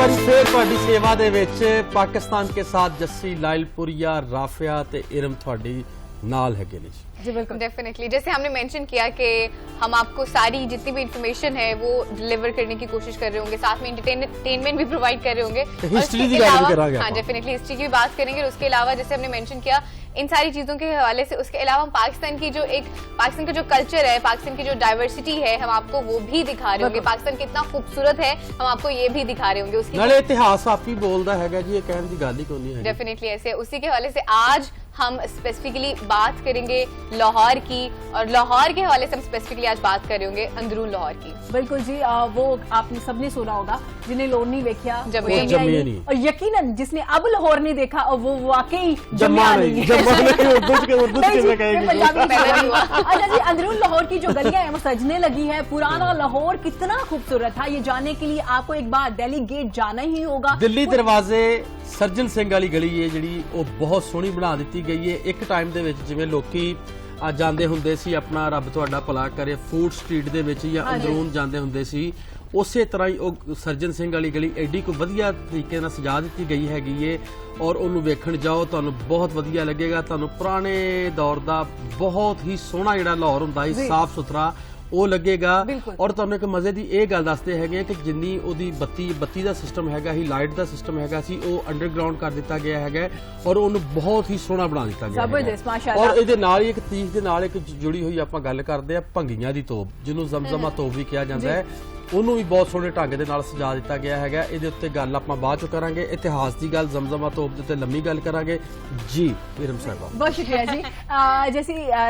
ਵਾਰੀ ਫੇਰ ਤੁਹਾਡੀ ਸੇਵਾ ਦੇ ਵਿੱਚ ਪਾਕਿस्तान के साथ जस्सी लाइलपुरिया राफिया ते इरम ਤੁਹਾਡੀ नाल है जी। जी बिल्कुल डेफिनेटली, जैसे हमने मेंशन किया कि हम आपको सारी जितनी भी इंफॉर्मेशन है वो डिलीवर करने की कोशिश कर रहे होंगे, साथ में एंटरटेनमेंट भी प्रोवाइड कर रहे होंगे। हिस्ट्री की बात करेंगे, हाँ डेफिनेटली हिस्ट्री की भी बात करेंगे। और उसके अलावा जैसे हमने मेंशन किया इन सारी चीजों के हवाले से, उसके अलावा हम पाकिस्तान की जो पाकिस्तान का जो कल्चर है, पाकिस्तान की जो डाइवर्सिटी है, हम आपको वो भी दिखा रहे होंगे। पाकिस्तान कितना खूबसूरत है हम आपको ये भी दिखा रहे होंगे। उसकी नाले इतिहास आप ही बोलता है जी, ये कहने की गाल ही कोई नहीं है। डेफिनेटली ऐसे उसी के हवाले से आज हम स्पेसिफिकली बात करेंगे लाहौर की, और लाहौर के हवाले से हम स्पेसिफिकली आज बात कर रहे होंगे अंदरून लाहौर की। बिल्कुल जी, वो आपने सबने सुना होगा जिन्हें लाहौर नहीं देखा जमिया नहीं, और यकीनन जिसने अब लाहौर नहीं देखा और वो वाकई जमिया नहीं। अच्छा जी, अंदरून लाहौर की जो गलियां हैं वो सजने लगी है। पुराना लाहौर कितना खूबसूरत था, ये जानने के लिए आपको एक बार दिल्ली गेट जाना ही होगा। दिल्ली दरवाजे ਸਰਜਨ ਸਿੰਘ ਵਾਲੀ ਗਲੀ ਹੈ ਜਿਹੜੀ ਉਹ ਬਹੁਤ ਸੋਹਣੀ ਬਣਾ ਦਿੱਤੀ ਗਈ ਹੈ। ਇੱਕ ਟਾਈਮ ਦੇ ਵਿੱਚ ਜਿਵੇਂ ਲੋਕੀ ਜਾਂਦੇ ਹੁੰਦੇ ਸੀ ਆਪਣਾ ਰੱਬ ਤੁਹਾਡਾ ਭਲਾ ਕਰੇ ਫੂਡ ਸਟਰੀਟ ਦੇ ਵਿੱਚ ਜਾਂ ਅੰਦਰੂਨ ਜਾਂਦੇ ਹੁੰਦੇ ਸੀ, ਉਸੇ ਤਰ੍ਹਾਂ ਹੀ ਉਹ ਸਰਜਨ ਸਿੰਘ ਵਾਲੀ ਗਲੀ ਐਡੀ ਕੋ ਵਧੀਆ ਤਰੀਕੇ ਨਾਲ ਸਜਾ ਦਿੱਤੀ ਗਈ ਹੈਗੀ ਏ। ਔਰ ਉਹਨੂੰ ਵੇਖਣ ਜਾਓ ਤੁਹਾਨੂੰ ਬਹੁਤ ਵਧੀਆ ਲੱਗੇਗਾ। ਤੁਹਾਨੂੰ ਪੁਰਾਣੇ ਦੌਰ ਦਾ ਬਹੁਤ ਹੀ ਸੋਹਣਾ ਜਿਹੜਾ ਲਾਹੌਰ ਹੁੰਦਾ ਸੀ ਸਾਫ਼ ਸੁਥਰਾ ਉਹ ਲੱਗੇਗਾ। ਔਰ ਤੁਹਾਨੂੰ ਇੱਕ ਮਜ਼ੇ ਦੀ ਇਹ ਗੱਲ ਦੱਸਦੇ ਹੈਗੇ ਕਿ ਜਿੰਨੀ ਉਹਦੀ ਬੱਤੀ ਦਾ ਸਿਸਟਮ ਹੈਗਾ ਹੀ, ਲਾਈਟ ਦਾ ਸਿਸਟਮ ਹੈਗਾ ਸੀ, ਉਹ ਅੰਡਰਗਰਾਉਂਡ ਕਰ ਦਿੱਤਾ ਗਿਆ ਹੈਗਾ ਔਰ ਉਹਨੂੰ ਬਹੁਤ ਹੀ ਸੋਹਣਾ ਬਣਾ ਦਿੱਤਾ ਗਿਆ ਹੈ। ਔਰ ਇਹਦੇ ਨਾਲ ਹੀ ਇੱਕ ਤੀਖ ਦੇ ਨਾਲ ਇੱਕ ਜੁੜੀ ਹੋਈ ਆਪਾਂ ਗੱਲ ਕਰਦੇ ਆ ਭੰਗੀਆਂ ਦੀ ਤੋਪ, ਜਿਹਨੂੰ ਜ਼ਮਜ਼ਮਾ ਤੋਪ ਵੀ ਕਿਹਾ ਜਾਂਦਾ ਹੈ, ਉਹਨੂੰ ਵੀ ਬਹੁਤ ਸੋਹਣੇ ਢੰਗ ਦੇ ਨਾਲ ਸਜਾ ਦਿੱਤਾ ਗਿਆ ਹੈਗਾ। ਇਹਦੇ ਉੱਤੇ ਗੱਲ ਆਪਾਂ ਬਾਅਦ ਚ ਕਰਾਂਗੇ, ਇਤਿਹਾਸ ਦੀ ਗੱਲ ਜ਼ਮਜ਼ਮਾ ਤੋਪ ਦੇ ਉੱਤੇ लंबी गल करांगे जी। इरम साहब बहुत शुक्रिया जी।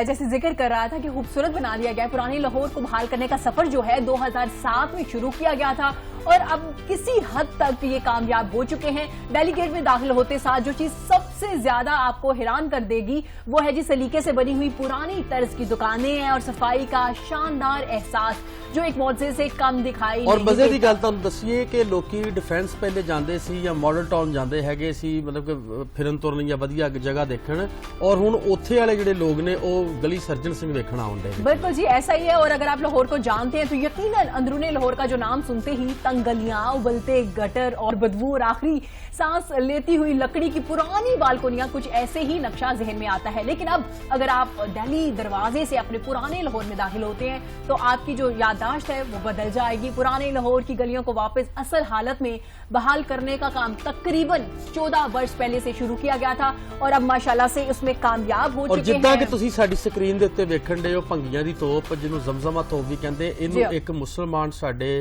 जैसे जिक्र कर रहा था कि खूबसूरत बना दिया गया, पुरानी लाहौर को बहाल करने का सफर जो है 2007 में शुरू किया गया था और अब किसी हद तक ये कामयाब हो चुके हैं। दिल्ली गेट में दाखिल होते साथ जो चीज सबसे ज्यादा आपको हैरान कर देगी वो है जी सलीके से बनी हुई पुरानी तर्ज की दुकानें हैं और सफाई का शानदार एहसास जो एक मौजे से कम दिखाई। और मजे की गल तुहानू दसीए कि लोग डिफेंस पहले जाते सी या मॉडल टाउन जाते हैगे सी, मतलब कि फिरन तुरन या वधिया जगह देखण, और हुण उत्थे वाले जिहड़े लोग ने वो गली सर्जन सिंह वेखण आउंदे। बिल्कुल जी ऐसा ही है। और अगर आप लाहौर को जानते हैं तो यकीनन अंदरूनी लाहौर का जो नाम सुनते ही तंग गलियां, उबलते गटर और बदबू और आखिरी सांस लेती हुई लकड़ी की पुरानी बालकोनियां, कुछ ऐसे ही नक्शा जहन में आता है। लेकिन अब अगर आप दिल्ली दरवाजे से अपने पुराने लाहौर में दाखिल होते हैं तो आपकी जो याददाश्त है वो बदल जाएगी। पुराने लाहौर की गलियों को वापस असल हालत में बहाल करने का काम तकरीबन 14 वर्ष पहले से शुरू किया गया था और अब माशाल्लाह से उसमें कामयाब हो चुके हैं। और जिद्दां कि तुसीं साडी स्क्रीन दे उत्ते वेखण दे हो भंगियां दी तोप, जिन्हों जमजमा तोप भी कहंदे, इहनूं एक मुसलमान साडे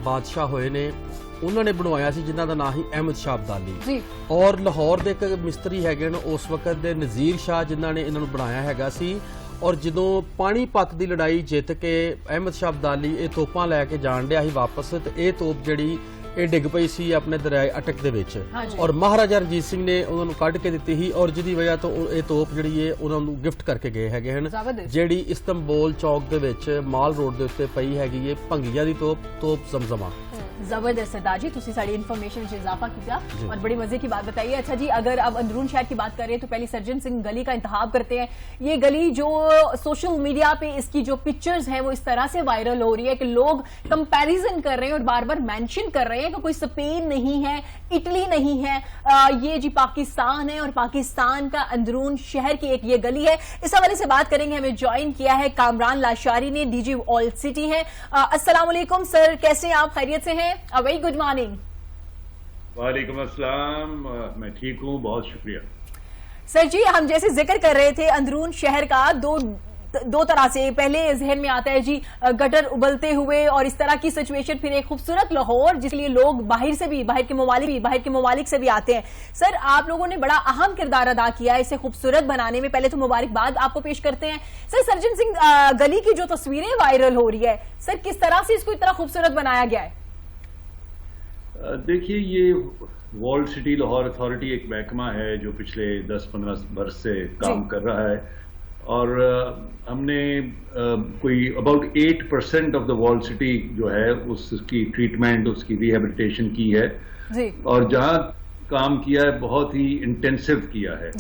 बादशाह होए ने, उन्होंने बनवाया सी जिन्हां दा नाम ही अहमद शाह अब्दाली। और लाहौर दे एक मिस्त्री हैगे ने उस वक्त दे नज़ीर शाह जिन्हां ने इन्हां नूं बनाया हैगा सी। और जदों पानीपत की लड़ाई जित के अहमद शाह अब्दाली ये तोपां लैके जाण दिया ही वापस, तो ये तोप जिहड़ी ये डिग पई सी अपने दरियाए अटक दे विच, और महाराजा रणजीत सिंह ने उन्होंने कढ़ के दित्ती ही और जिहदी वजह तो ये तोप जिहड़ी है उन्होंने गिफ्ट करके गए हैगे हन, जिहड़ी इस्तांबुल चौक दे विच माल रोड दे उत्ते पई हैगी है भंगिया दी तोप जमजमा। जबरदस्त सरदार जी, तुसी साड़ी इन्फॉर्मेशन में इजाफा किया और बड़ी मजे की बात बताइए। अच्छा जी, अगर अब अंदरून शहर की बात करें तो पहले सर्जन सिंह गली का इंतखाब करते हैं। ये गली जो सोशल मीडिया पे इसकी जो पिक्चर्स हैं वो इस तरह से वायरल हो रही है कि लोग कंपैरिजन कर रहे हैं और बार बार मेंशन कर रहे हैं कि कोई स्पेन नहीं है, इटली नहीं है, ये जी पाकिस्तान है और पाकिस्तान का अंदरून शहर की एक ये गली है। इस हवाले से बात करेंगे। हमें ज्वाइन किया है कामरान लाशारी ने, डीजी ऑल सिटी है। अस्सलाम वालेकुम सर, कैसे हैं आप? खैरियत से हैं? A very good morning. वालेकुम अस्सलाम, मैं ठीक हूँ, बहुत शुक्रिया। सर जी, हम जैसे जिक्र कर रहे थे अंदरून शहर का दो तरह से पहले जहन में आता है जी गटर उबलते हुए और इस तरह की सिचुएशन, फिर एक खूबसूरत लाहौर जिसके लिए लोग बाहर के ममालिक से भी आते हैं। सर, आप लोगों ने बड़ा अहम किरदार अदा किया है इसे खूबसूरत बनाने में, पहले तो मुबारकबाद आपको पेश करते हैं। सर, सर्जन सिंह गली की जो तस्वीरें वायरल हो रही है, सर किस तरह से इसको इतना खूबसूरत बनाया गया है? देखिए, ये वर्ल्ड सिटी लाहौर अथॉरिटी एक महकमा है जो पिछले 10-15 वर्ष से काम कर रहा है और हमने कोई about 8% of the world city जो है उसकी ट्रीटमेंट, उसकी रिहेबिलिटेशन की है जी। और जहां काम किया है बहुत ही इंटेंसिव किया है,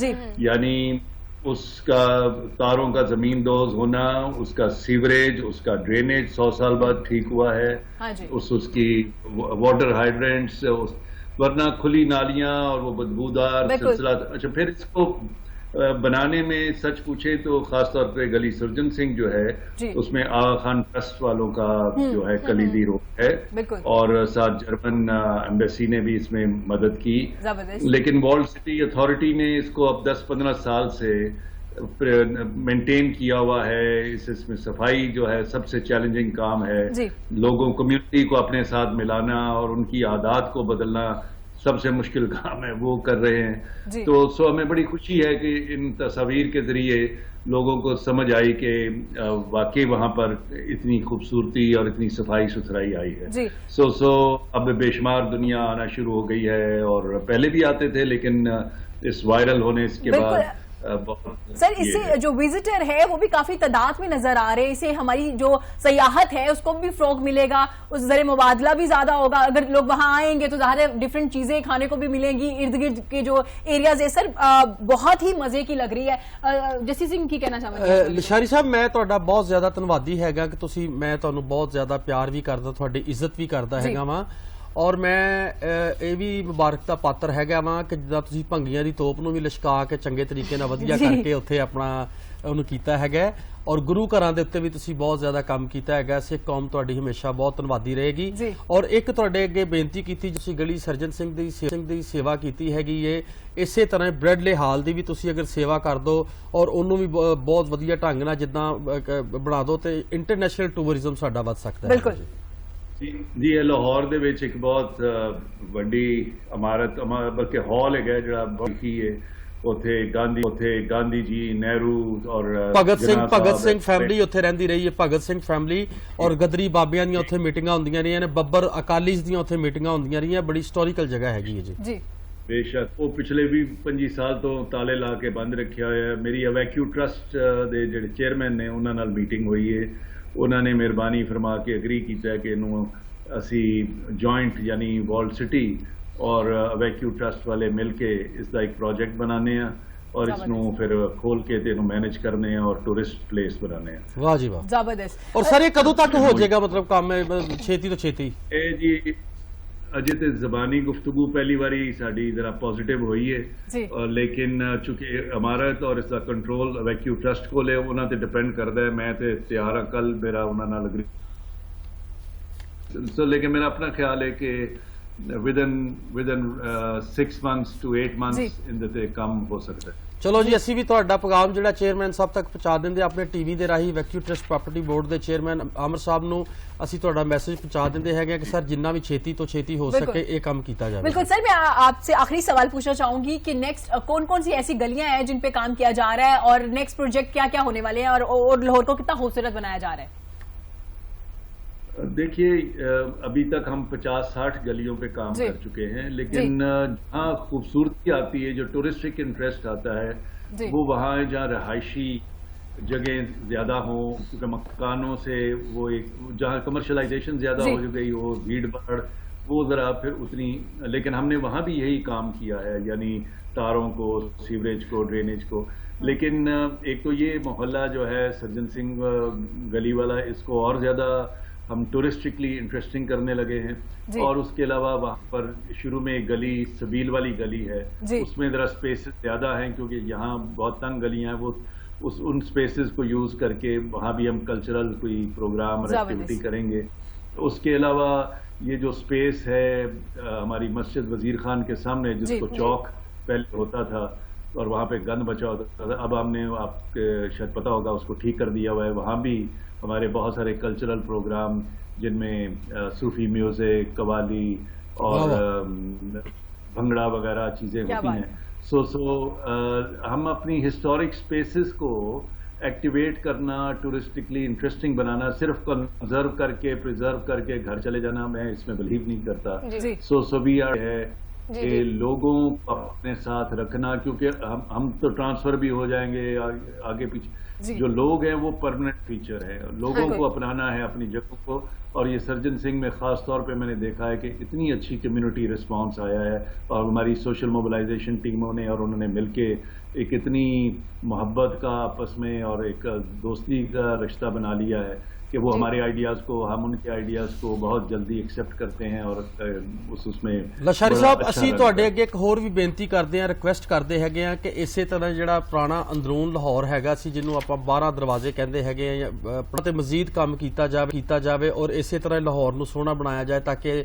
यानी उसका तारों का जमीन दोज होना, उसका सीवरेज, उसका ड्रेनेज 100 साल बाद ठीक हुआ है। हाँ जी। उसकी वाटर हाइड्रेंट्स, वरना खुली नालियां और वो बदबूदार बिल्कुल। सिलसिला। अच्छा, फिर इसको बनाने में सच पूछे तो खासतौर पे गली सर्जन सिंह जो जी। है उसमें आगा खान ट्रस्ट वालों का जो है कलीदी रोल है, बिल्कुल। और साथ जर्मन एम्बेसी ने भी इसमें मदद की। जबरदस्त। लेकिन वॉल्ड सिटी अथॉरिटी ने इसको अब 10-15 साल से मेंटेन किया हुआ है। इसमें सफाई जो है सबसे चैलेंजिंग काम है। जी। लोगों कम्युनिटी को अपने साथ मिलाना और उनकी आदत को बदलना सबसे मुश्किल काम है, वो कर रहे हैं। जी। तो हमें बड़ी खुशी है कि इन तस्वीर के जरिए लोगों को समझ आई कि वाकई वहां पर इतनी खूबसूरती और इतनी सफाई सुथराई आई है। जी। सो अब बेशुमार दुनिया आना शुरू हो गई है, और पहले भी आते थे, लेकिन इस वायरल होने के बिल्कुल। बाद सर, इससे जो विजिटर है वो भी काफी तादाद में नजर आ रहे हैं। इससे हमारी जो सयाहत है उसको भी फ्रोग मिलेगा, उस जरिए मुबादला भी ज्यादा होगा। अगर लोग वहां आएंगे तो ज़ाहिर है डिफरेंट चीजें खाने को भी मिलेंगी। इर्द गिर्द के जो एरियाज है सर बहुत ही मजे की लग रही है। जसी सिंह की कहना चाहूंगा। ਲਿਸ਼ਾਰੀ ਸਾਹਿਬ, ਮੈਂ ਤੁਹਾਡਾ ਬਹੁਤ ਜ਼ਿਆਦਾ ਧੰਨਵਾਦੀ ਹੈਗਾ ਕਿ ਤੁਸੀਂ, ਮੈਂ ਤੁਹਾਨੂੰ ਬਹੁਤ ਜ਼ਿਆਦਾ ਪਿਆਰ ਵੀ ਕਰਦਾ, ਤੁਹਾਡੀ ਇੱਜ਼ਤ ਵੀ ਕਰਦਾ ਹੈਗਾ ਵਾਂ, ਔਰ ਮੈਂ ਇਹ ਵੀ ਮੁਬਾਰਕ ਦਾ ਪਾਤਰ ਹੈਗਾ ਵਾਂ ਕਿ ਜਿੱਦਾਂ ਤੁਸੀਂ ਭੰਗੀਆਂ ਦੀ ਤੋਪ ਨੂੰ ਵੀ ਲਿਸ਼ਕਾ ਕੇ ਚੰਗੇ ਤਰੀਕੇ ਨਾਲ ਵਧੀਆ ਕਰਕੇ ਉੱਥੇ ਆਪਣਾ ਉਹਨੂੰ ਕੀਤਾ ਹੈਗਾ, ਔਰ ਗੁਰੂ ਘਰਾਂ ਦੇ ਉੱਤੇ ਵੀ ਤੁਸੀਂ ਬਹੁਤ ਜ਼ਿਆਦਾ ਕੰਮ ਕੀਤਾ ਹੈਗਾ। ਸਿੱਖ ਕੌਮ ਤੁਹਾਡੀ ਹਮੇਸ਼ਾ ਬਹੁਤ ਧੰਨਵਾਦੀ ਰਹੇਗੀ। ਔਰ ਇੱਕ ਤੁਹਾਡੇ ਅੱਗੇ ਬੇਨਤੀ ਕੀਤੀ, ਤੁਸੀਂ ਗਲੀ ਸਰਜਨ ਸਿੰਘ ਦੀ ਸੇਵਾ ਕੀਤੀ ਹੈਗੀ ਏ, ਇਸੇ ਤਰ੍ਹਾਂ ਬ੍ਰੈਡਲੇ ਹਾਲ ਦੀ ਵੀ ਤੁਸੀਂ ਅਗਰ ਸੇਵਾ ਕਰ ਦੋ ਔਰ ਉਹਨੂੰ ਵੀ ਬਹੁਤ ਵਧੀਆ ਢੰਗ ਨਾਲ ਜਿੱਦਾਂ ਬਣਾ ਦੋ ਤੇ ਇੰਟਰਨੈਸ਼ਨਲ ਟੂਰਿਜ਼ਮ ਸਾਡਾ ਵੱਧ ਸਕਦਾ ਹੈ। ਬਿਲਕੁਲ ਜੀ, ਇਹ ਲਾਹੌਰ ਦੇ ਵਿੱਚ ਇੱਕ ਬਹੁਤ ਵੱਡੀ ਇਮਾਰਤ, ਬਲਕਿ ਹਾਲ ਹੈਗਾ ਜਿਹੜਾ ਬਹੁਤ ਹੀ ਹੈ। ਉੱਥੇ ਗਾਂਧੀ ਜੀ, ਨਹਿਰੂ ਔਰ ਭਗਤ ਸਿੰਘ ਫੈਮਿਲੀ ਉੱਥੇ ਰਹਿੰਦੀ ਰਹੀ ਹੈ। ਭਗਤ ਸਿੰਘ ਫੈਮਿਲੀ ਔਰ ਗਦਰੀ ਬਾਬਿਆਂ ਦੀਆਂ ਉੱਥੇ ਮੀਟਿੰਗਾਂ ਹੁੰਦੀਆਂ ਰਹੀਆਂ ਨੇ, ਬੱਬਰ ਅਕਾਲੀਸ ਦੀਆਂ ਉੱਥੇ ਮੀਟਿੰਗਾਂ ਹੁੰਦੀਆਂ ਰਹੀਆਂ। ਬੜੀ ਹਿਸਟੋਰੀਕਲ ਜਗ੍ਹਾ ਹੈਗੀ ਹੈ ਜੀ। ਬੇਸ਼ੱਕ ਉਹ ਪਿਛਲੇ 20-25 ਸਾਲ ਤੋਂ ਤਾਲੇ ਲਾ ਕੇ ਬੰਦ ਰੱਖਿਆ ਹੋਇਆ ਹੈ। ਮੇਰੀ ਅਵੈਕਿਊ ਟਰਸਟ ਦੇ ਜਿਹੜੇ ਚੇਅਰਮੈਨ ਨੇ ਉਹਨਾਂ ਨਾਲ ਮੀਟਿੰਗ ਹੋਈ ਹੈ। ਉਹਨਾਂ ਨੇ ਮਿਹਰਬਾਨੀ ਫਰਮਾ ਕੇ ਅਗਰੀ ਕੀਤਾ ਕਿ ਇਹਨੂੰ ਅਸੀਂ ਜੁਆਇੰਟ ਯਾਨੀ ਵਰਲਡ ਸਿਟੀ ਔਰ ਅਵੈਕਿਊ ਟਰਸਟ ਵਾਲੇ ਮਿਲ ਕੇ ਇਸ ਦਾ ਇੱਕ ਪ੍ਰੋਜੈਕਟ ਬਣਾਉਂਦੇ ਆ, ਔਰ ਇਸਨੂੰ ਫਿਰ ਖੋਲ ਕੇ ਤੇ ਇਹਨੂੰ ਮੈਨੇਜ ਕਰਨੇ ਆ ਔਰ ਟੂਰਿਸਟ ਪਲੇਸ ਬਣਾਉਂਦੇ ਆ। ਵਾਹ ਜੀ ਵਾਹ, ਜ਼ਬਰਦस्त। ਔਰ ਸਰ ਇਹ ਕਦੋਂ ਤੱਕ ਹੋ ਜਾਏਗਾ, ਮਤਲਬ ਕੰਮ ਛੇਤੀ ਤੋਂ ਛੇਤੀ? ਇਹ ਜੀ ਅਜੇ ਤੇ ਜ਼ਬਾਨੀ ਗੁਫ਼ਤਗੂ ਪਹਿਲੀ ਵਾਰੀ ਸਾਡੀ ਜ਼ਰਾ ਪੋਜ਼ਿਟਿਵ ਹੋਈ ਹੈ, ਲੇਕਿਨ ਚूंकि ਇਮਾਰਤ ਔਰ ਇਸ ਦਾ ਕੰਟਰੋਲ ਅਵੈਕਿਊ ਟਰਸਟ ਕੋਲ ਹੈ, ਉਹਨਾਂ ਤੇ ਡਿਪੈਂਡ ਕਰਦਾ ਹੈ। ਮੈਂ ਤੇ ਤਿਆਰ ਹਾਂ, ਕੱਲ ਮੇਰਾ ਉਹਨਾਂ ਨਾਲ ਅਗਰੀ। ਸੋ ਲੇਕਿਨ ਮੇਰਾ ਆਪਣਾ ਖਿਆਲ ਹੈ ਕਿ within 6 months to 8 months ਇਹਦੇ ਤੇ ਕੰਮ ਹੋ ਸਕਦਾ ਹੈ। ਚਲੋ ਜੀ, ਅਸੀਂ ਵੀ ਤੁਹਾਡਾ ਪੈਗਾਮ ਜਿਹੜਾ ਚੇਅਰਮੈਨ ਸਾਹਿਬ ਤੱਕ ਪਹੁੰਚਾ ਦਿੰਦੇ ਆਪਣੇ ਟੀਵੀ ਦੇ ਰਾਹੀਂ। ਵੈਕਿਊ ਟਰਸਟ ਪ੍ਰਾਪਰਟੀ ਬੋਰਡ ਦੇ ਚੇਅਰਮੈਨ ਆਮਰ ਸਾਹਿਬ ਨੂੰ ਅਸੀਂ ਤੁਹਾਡਾ ਮੈਸੇਜ ਪਹੁੰਚਾ ਦਿੰਦੇ ਹੈਗੇ ਕਿ ਸਰ ਜਿੰਨਾ ਵੀ ਛੇਤੀ ਤੋਂ ਛੇਤੀ ਹੋ ਸਕੇ ਇਹ ਕੰਮ ਕੀਤਾ ਜਾਵੇ। बिल्कुल सर, मैं आपसे आखिरी सवाल पूछना चाहूंगी कि नेक्स्ट कौन कौन सी ऐसी गलियां हैं जिन पे काम किया जा रहा है, और नेक्स्ट प्रोजेक्ट क्या क्या होने वाले हैं, और लाहौर को कितना खूबसूरत बनाया जा रहा है? देखिए, अभी तक हम 50-60 गलियों पे काम कर चुके हैं, लेकिन जहाँ खूबसूरती आती है, जो टूरिस्टिक इंटरेस्ट आता है वो वहाँ है जहाँ रहायशी जगह ज्यादा हो, क्योंकि मकानों से वो एक जहाँ कमर्शलाइजेशन ज्यादा हो गई हो, भीड़ भाड़, वो जरा फिर उतनी। लेकिन हमने वहाँ भी यही काम किया है, यानी तारों को, सीवरेज को, ड्रेनेज को। लेकिन एक तो ये मोहल्ला जो है सर्जन सिंह गली वाला, इसको और ज्यादा हम टूरिस्टिकली इंटरेस्टिंग करने लगे हैं। और उसके अलावा वहाँ पर शुरू में एक गली सबील वाली गली है, उसमें जरा स्पेसेस ज्यादा हैं क्योंकि यहाँ बहुत तंग गलियां हैं। वो उन स्पेसेस को यूज करके वहाँ भी हम कल्चरल कोई प्रोग्राम और एक्टिविटी करेंगे। उसके अलावा ये जो स्पेस है हमारी मस्जिद वजीर खान के सामने, जिसको चौक पहले होता था और वहाँ पे गंद बचा होता था, अब हमने आपके शायद पता होगा उसको ठीक कर दिया हुआ है। वहाँ भी हमारे बहुत सारे कल्चरल प्रोग्राम जिनमें सूफी म्यूजिक, कवाली और भंगड़ा वगैरह चीजें होती हैं। हम अपनी हिस्टोरिक स्पेसेस को एक्टिवेट करना, टूरिस्टिकली इंटरेस्टिंग बनाना, सिर्फ कंजर्व करके प्रिजर्व करके घर चले जाना, मैं इसमें बिलीव नहीं करता। सो वी आर है کہ لوگوں کو اپنے ساتھ رکھنا، کیونکہ ہم تو ٹرانسفر بھی ہو جائیں گے آگے پیچھے، جو لوگ ہیں وہ پرماننٹ فیچر ہے، لوگوں کو اپنانا ہے اپنی جگہوں کو. اور یہ سرجن سنگھ میں خاص طور پہ میں نے دیکھا ہے کہ اتنی اچھی کمیونٹی رسپانس آیا ہے، اور ہماری سوشل موبلائزیشن ٹیموں نے اور انہوں نے مل کے ایک اتنی محبت کا آپس میں اور ایک دوستی کا رشتہ بنا لیا ہے کہ وہ ہمارے آئیڈیاز کو، ہم ان کے آئیڈیاز کو بہت جلدی ایکسیپٹ کرتے ہیں. اور اس میں لشاری صاحب ਅਸੀਂ ਤੁਹਾਡੇ ਅੱਗੇ ਇੱਕ ਹੋਰ ਵੀ ਬੇਨਤੀ ਕਰਦੇ ਹਾਂ, ਰਿਕੁਐਸਟ ਕਰਦੇ ਹੈਗੇ ਆ ਕਿ ਇਸੇ ਤਰ੍ਹਾਂ ਜਿਹੜਾ ਪੁਰਾਣਾ ਅੰਦਰੂਨ ਲਾਹੌਰ ਹੈਗਾ ਸੀ, ਜਿਹਨੂੰ ਆਪਾਂ 12 ਦਰਵਾਜ਼ੇ ਕਹਿੰਦੇ ਹੈਗੇ ਆ, ਆਪਣਾ ਤੇ ਮਜ਼ੀਦ ਕੰਮ ਕੀਤਾ ਜਾਵੇ ਔਰ ਇਸੇ ਤਰ੍ਹਾਂ ਲਾਹੌਰ ਨੂੰ ਸੋਹਣਾ ਬਣਾਇਆ ਜਾਏ ਤਾਂ ਕਿ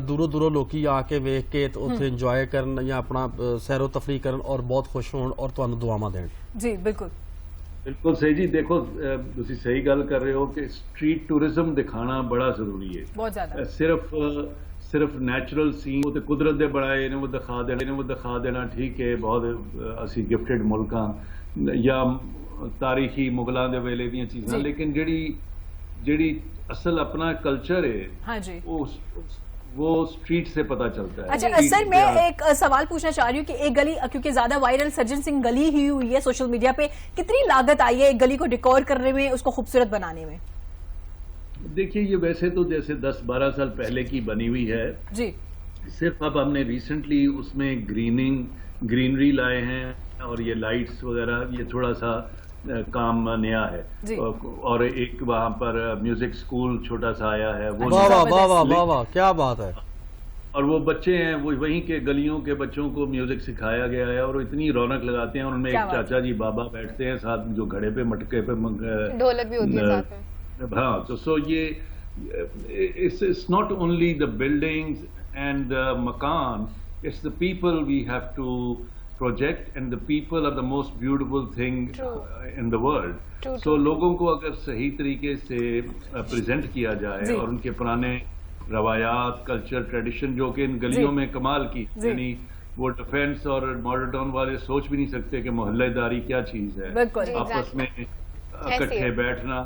ਦੂਰੋਂ ਲੋਕੀ ਆ ਕੇ ਵੇਖ ਕੇ ਉੱਥੇ ਇੰਜੋਏ ਕਰਨ ਜਾਂ ਆਪਣਾ ਸੈਰੋ ਤਫਰੀਹ ਕਰਨ ਔਰ ਬਹੁਤ ਖੁਸ਼ ਹੋਣ ਔਰ ਤੁਹਾਨੂੰ ਦੁਆਵਾਂ ਦੇਣ. ਜੀ ਬਿਲਕੁਲ ਬਿਲਕੁਲ ਸਹੀ ਜੀ. ਦੇਖੋ ਤੁਸੀਂ ਸਹੀ ਗੱਲ ਕਰ ਰਹੇ ਹੋ ਕਿ ਸਟਰੀਟ ਟੂਰਿਜ਼ਮ ਦਿਖਾਣਾ ਬੜਾ ਜ਼ਰੂਰੀ ਹੈ. ਬਹੁਤ ਜ਼ਿਆਦਾ. ਸਿਰਫ ਨੈਚੁਰਲ ਸੀਨ ਤੇ ਕੁਦਰਤ ਦੇ ਬਣਾਏ ਨੇ ਉਹ ਦਿਖਾ ਦੇਣਾ ਠੀਕ ਹੈ, ਬਹੁਤ ਅਸੀਂ ਗਿਫਟਡ ਮੁਲਕਾਂ ਜਾਂ ਤਾਰੀਖੀ ਮੁਗਲਾਂ ਦੇ ਵੇਲੇ ਦੀਆਂ ਚੀਜ਼ਾਂ, ਲੇਕਿਨ ਜਿਹੜੀ ਅਸਲ ਆਪਣਾ ਕਲਚਰ ਹੈ ਹਾਂਜੀ وہ اسٹریٹ سے پتا چلتا ہے. اچھا سر میں ایک سوال پوچھنا چاہ رہی ہوں کہ ایک گلی کیونکہ زیادہ وائرل سرجن سنگھ گلی ہی ہوئی ہے سوشل میڈیا پہ، کتنی لاگت آئی ہے ایک گلی کو ڈیکور کرنے میں، اس کو خوبصورت بنانے میں؟ دیکھیے یہ ویسے تو جیسے 10-12 سال پہلے کی بنی ہوئی ہے جی، صرف اب ہم نے ریسنٹلی اس میں گرینری لائے ہیں اور یہ لائٹس وغیرہ، یہ تھوڑا سا کام نیا ہے. اور ایک وہاں پر میوزک سکول چھوٹا سا آیا ہے، واہ کیا بات ہے. اور وہ بچے ہیں وہ وہیں کے گلیوں کے بچوں کو میوزک سکھایا گیا ہے اور وہ اتنی رونق لگاتے ہیں. ان میں ایک چاچا جی بابا بیٹھتے ہیں ساتھ، جو گھڑے پہ مٹکے پہ ڈھولک بھی ہوتی ہے ساتھ میں. ہاں تو سو یہ it's not only the buildings and the مکان، it's the people we have to project, and the people are the most beautiful thing in the world. So لوگوں کو اگر صحیح طریقے سے پریزنٹ کیا جائے اور ان کے پرانے روایات، کلچر، ٹریڈیشن جو کہ ان گلیوں میں کمال کی، یعنی وہ ڈیفینس اور ماڈل ٹاؤن والے سوچ بھی نہیں سکتے کہ محلہ داری کیا چیز ہے. آپس میں اکٹھے بیٹھنا،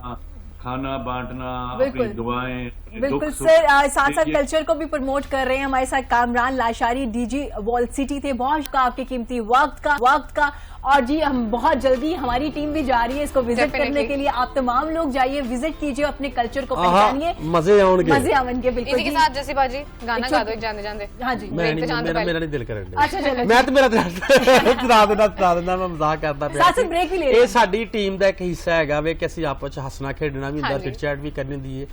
کھانا بانٹنا، اپنی دعائیں. بالکل سر، ساتھ ساتھ کلچر کو بھی پروموٹ کر رہے ہیں. ہمارے ساتھ کامران لاشاری ڈی جی وال سٹی تھے. بہت آپ کے قیمتی وقت کا اور جی ہم بہت جلدی ہماری ٹیم بھی جا رہی ہے اس کو وزٹ کرنے کے لیے. آپ تمام لوگ جائیے، وزٹ کیجیے، اپنے کلچر کو پہچانیے، مزے آؤں گے. بالکل اسی کے ساتھ جیسے باجی گانا گا دو ایک جاندے. ہاں جی میرا نہیں دل کرے. اچھا چلو میں تو میرا ترا دینا میں مزاق کرتا پیا. ساتھ بریک بھی لے یہ ساری ٹیم دا ایک حصہ ہے وے کہ اسی آپس وچ ہسنا کھیڈنا بھی ہوندا، چٹ چیٹ بھی کرنی ہوندی ہے.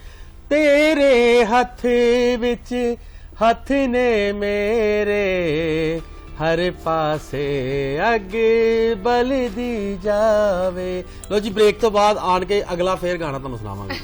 تیرے ہاتھ وچ ہاتھ نے میرے ہر پاسے اگ بل دی جاوے. لو جی بریک تو بعد آن کے اگلا پھر گانا تمہیں سناواں گے.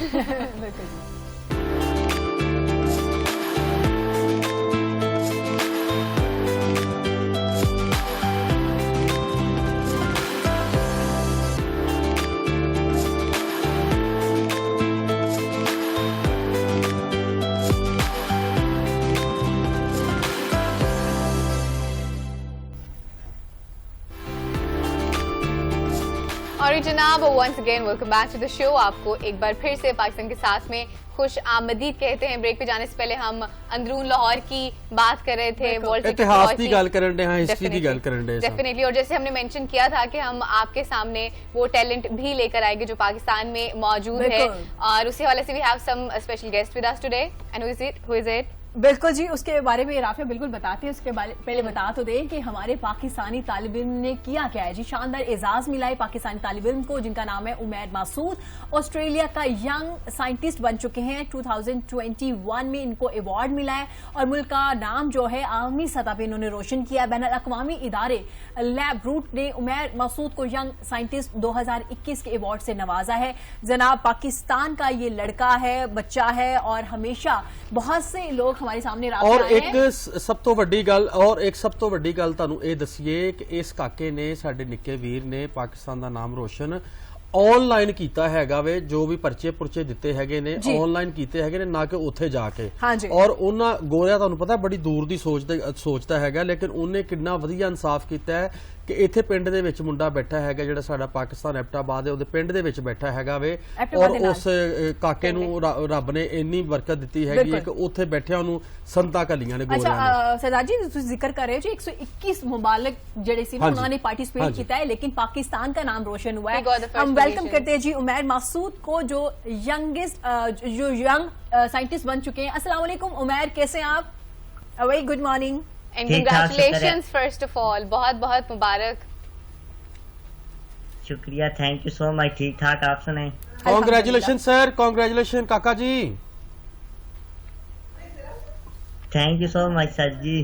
اور جناب once again welcome back to the show. آپ کو ایک بار پھر سے پاکستان کے ساتھ میں خوش آمدید کہتے ہیں. بریک پہ جانے سے پہلے ہم اندرون لاہور کی بات کر رہے تھے، اتہاس کی گل کرن دے، ہاں ہسٹری دی گل کرن دے ڈیفینیٹلی. اور جیسے ہم نے مینشن کیا تھا کہ ہم آپ کے سامنے وہ ٹیلنٹ بھی لے کر آئے گے جو پاکستان میں موجود ہے، اور اسی حوالے سے we have some special guest with us today. And who is it? بالکل جی، اس کے بارے میں رافیہ بالکل بتاتے ہیں. اس کے پہلے بتا تو دیں کہ ہمارے پاکستانی طالب علم نے کیا ہے جی. شاندار اعزاز ملا ہے پاکستانی طالب علم کو جن کا نام ہے عمیر مسعود. آسٹریلیا کا ینگ سائنٹسٹ بن چکے ہیں. 2021 میں ان کو ایوارڈ ملا ہے اور ملک کا نام جو ہے عالمی سطح پہ انہوں نے روشن کیا. بین الاقوامی ادارے لیب روٹ نے عمیر مسعود کو ینگ سائنٹسٹ 2021 کے ایوارڈ سے نوازا ہے. جناب پاکستان کا یہ لڑکا ہے، بچہ ہے، اور ہمیشہ بہت سے لوگ ہمارے سامنے اور ایک سب تو وڈی گل تانوں اے دسیے کہ اس کاکے نے ساڈے نکے ویر نے پاکستان دا نام روشن ਆਨਲਾਈਨ ਕੀਤਾ ਹੈਗਾ ਵੇ, ਜੋ ਵੀ ਪਰਚੇ ਪੁਰਚੇ ਦਿੱਤੇ ਹੈਗੇ ਨੇ ਆਨਲਾਈਨ ਕੀਤੇ ਹੈਗੇ ਨੇ, ਨਾ ਕਿ ਉੱਥੇ ਜਾ ਕੇ। ਔਰ ਉਹਨਾਂ ਗੋਰਿਆ ਤੁਹਾਨੂੰ ਪਤਾ ਬੜੀ ਦੂਰ ਦੀ ਸੋਚਦਾ ਹੈਗਾ, ਲੇਕਿਨ ਉਹਨੇ ਕਿੰਨਾ ਵਧੀਆ ਇਨਸਾਫ ਕੀਤਾ ਹੈ ਕਿ ਇੱਥੇ ਪਿੰਡ ਦੇ ਵਿੱਚ ਮੁੰਡਾ ਬੈਠਾ ਹੈਗਾ ਜਿਹੜਾ ਸਾਡਾ ਪਾਕਿਸਤਾਨ ਐਬਟਾਬਾਦ ਹੈ, ਉਹਦੇ ਪਿੰਡ ਦੇ ਵਿੱਚ ਬੈਠਾ ਹੈਗਾ ਵੇ, ਔਰ ਉਸ ਕਾਕੇ ਨੂੰ ਰੱਬ ਨੇ ਇੰਨੀ ਬਰਕਤ ਦਿੱਤੀ ਹੈਗੀ ਕਿ ਉੱਥੇ ਬੈਠਿਆ ਉਹਨੂੰ ਸੰਤਾ ਕੱਲੀਆਂ ਨੇ ਗੋਰਿਆਂ ਨੇ। ਅੱਛਾ ਸਰਦਾਰ ਜੀ ਤੁਸੀਂ ਜ਼ਿਕਰ ਕਰ ਰਹੇ ਹੋ ਜੀ 121 ਮੁਬਾਲਕ ਜਿਹੜੇ ਸੀ ਉਹਨਾਂ ਨੇ ਪਾर्टिसिपेट किया है, लेकिन पाकिस्तान का नाम रोशन हुआ है। हम वेलकम करते हैं जी उमैर मासूद को, जो यंग साइंटिस्ट बन चुके हैं। अस्सलाम वालेकुम उमैर, कैसे हैं आप? Very good morning and congratulations first of all, बहुत बहुत मुबारक। शुक्रिया, थैंक यू सो मच। ठीक ठाक, आप सुने? Congratulation sir, congratulation Kaka ji. Thank you so much sir जी।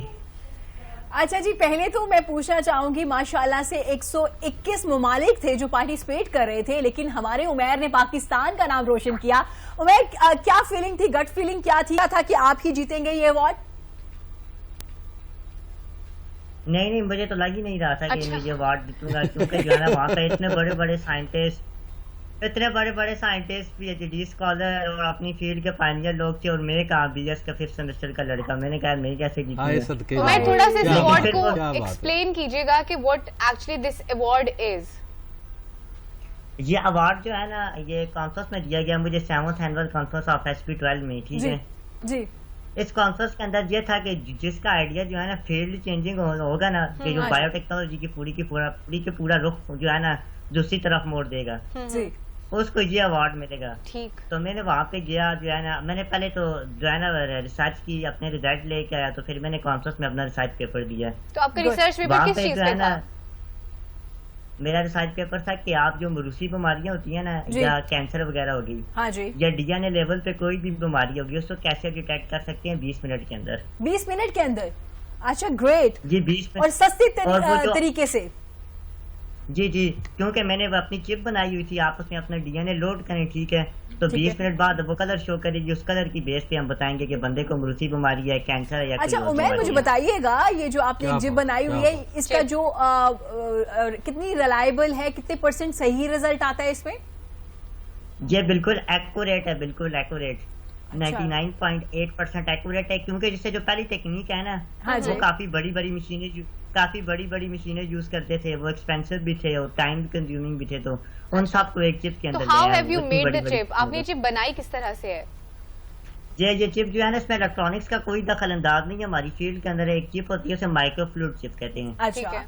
अच्छा जी, पहले तो मैं पूछना चाहूंगी माशाल्लाह से 121 ममालिक थे जो पार्टिसिपेट कर रहे थे, लेकिन हमारे उमैर ने पाकिस्तान का नाम रोशन किया। उमैर क्या फीलिंग थी, गट फीलिंग क्या थी, क्या था कि आप ही जीतेंगे ये अवार्ड? नहीं, मुझे तो लग ही नहीं रहा था कि मैं ये अवार्ड जीतूंगा, क्योंकि जो है ना वहाँ पे इतने बड़े बड़े साइंटिस्ट, PhD स्कॉलर और अपनी फील्ड के पायनियर लोग थे, और मैं कहा BS का 5th सेमेस्टर का लड़का, मैंने कहा मैं कैसे जीतूंगा। मैं थोड़ा सा इस अवार्ड को एक्सप्लेन कीजिएगा कि what actually this award is. ये अवार्ड जो है ना ये कॉन्फ्रेंस में दिया गया मुझे 7th annual conference of SP12 में, ठीक है जी। इस कॉन्फ्रेंस के अंदर ये था कि जिसका आइडिया जो है ना फील्ड चेंजिंग होगा ना, कि जो बायोटेक्नोलॉजी की पूरी के पूरा रुख जो है ना दूसरी तरफ मोड़ देगा, उसको ये अवार्ड मिलेगा। ठीक। तो मैंने वहाँ पे गया, जो है ना मैंने पहले तो जो है ना रिसर्च की, अपने रिजल्ट लेके आया, तो फिर मैंने कॉन्फ्रेंस में अपना रिसर्च पेपर दिया। तो आपका रिसर्च पेपर किस चीज पे था? मेरा रिसर्च पेपर था कि आप जो मरूसी बीमारियां होती है ना, या कैंसर वगैरह होगी, हाँ जी, या DNA लेवल पे कोई भी बीमारी होगी, उसको कैसे डिटेक्ट कर सकते हैं 20 मिनट के अंदर। 20 मिनट के अंदर? अच्छा ग्रेट। जी 20 मिनट, और सस्ती तरीके से। जी, क्योंकि मैंने अपनी चिप बनाई हुई थी, आप उसमें अपना DNA लोड करें, ठीक है, तो 20 मिनट बाद वो कलर शो करेगी, उस कलर की बेस पे हम बताएंगे कि बंदे को मरूसी बीमारी है, कैंसर है या। अच्छा उमैर, मुझे बताइएगा ये जो आपने एक चिप बनाई हुई है, इसका जो कितनी रिलायबल है, कितने % सही रिजल्ट आता है इसमें? ये बिल्कुल एक्यूरेट है, बिल्कुल एक्यूरेट, 99.8% एक्यूरेट है, क्योंकि जिससे जो पहली टेक्निक है ना, वो काफी बड़ी बड़ी मशीनें यूज करते थे, वो एक्सपेंसिव भी थे और टाइम कंज्यूमिंग भी थे, तो उन सब को एक चिप के अंदर। तो how have you made the chip? आपने चिप बनाई किस तरह से है? ये चिप जो है ना, इसमें इलेक्ट्रॉनिक्स का कोई दखल अंदाज नहीं है। हमारी फील्ड के अंदर एक चिप होती है, उसे माइक्रोफ्लूइड चिप कहते हैं। अच्छा,